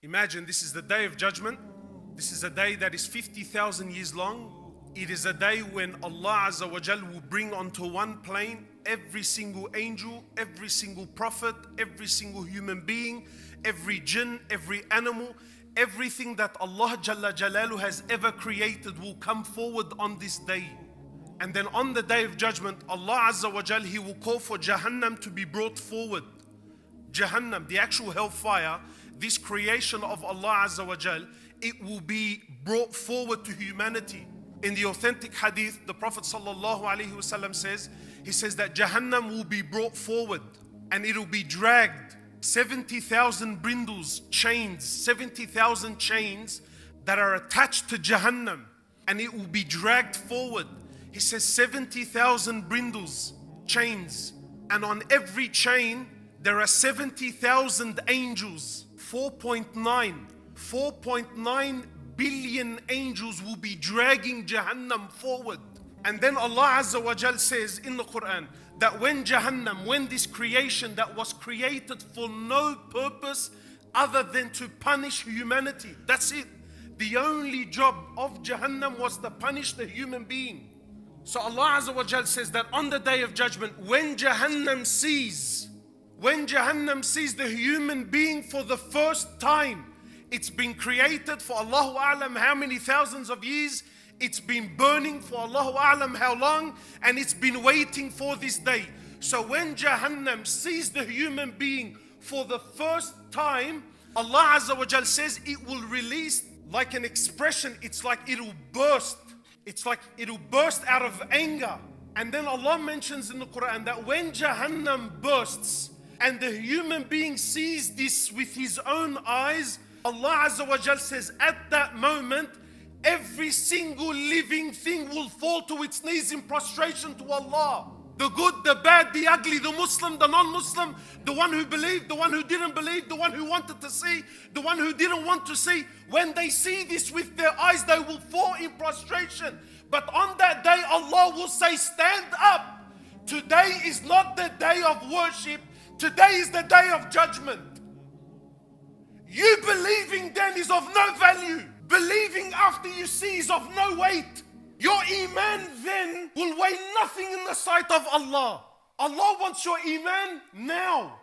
Imagine this is the day of judgment. This is a day that is 50,000 years long. It is a day when Allah Azza wa Jal will bring onto one plane every single angel, every single prophet, every single human being, every jinn, every animal, everything that Allah Jalla Jalalu has ever created will come forward on this day. And then on the day of judgment, Allah Azza wa Jal, He will call for Jahannam to be brought forward. Jahannam, the actual hellfire, this creation of Allah Azza wa Jal, it will be brought forward to humanity. In the authentic hadith, the Prophet sallallahu alaihi wasallam says, he says that Jahannam will be brought forward and it will be dragged. 70,000 brindles, chains, 70,000 chains that are attached to Jahannam, and it will be dragged forward. He says 70,000 brindles, chains, and on every chain there are 70,000 angels. 4.9 billion angels will be dragging Jahannam forward. And then Allah Azza wa Jal says in the Quran that when Jahannam, when this creation that was created for no purpose other than to punish humanity, that's it. The only job of Jahannam was to punish the human being. So Allah Azza wa Jal says that on the day of judgment, when Jahannam sees the human being for the first time, it's been created for Allahu A'lam how many thousands of years, it's been burning for Allahu A'lam how long, and it's been waiting for this day. So when Jahannam sees the human being for the first time, Allah Azza wa Jal says it will release like an expression, it's like it'll burst. It's like it'll burst out of anger. And then Allah mentions in the Quran that when Jahannam bursts and the human being sees this with his own eyes, Allah Azza wa Jal says at that moment, every single living thing will fall to its knees in prostration to Allah. The good, the bad, the ugly, the Muslim, the non-Muslim, the one who believed, the one who didn't believe, the one who wanted to see, the one who didn't want to see. When they see this with their eyes, they will fall in prostration. But on that day, Allah will say, stand up. Today is not the day of worship. Today is the day of judgment. You believing then is of no value. Believing after you see is of no weight. Your iman then will weigh nothing in the sight of Allah. Allah wants your iman now.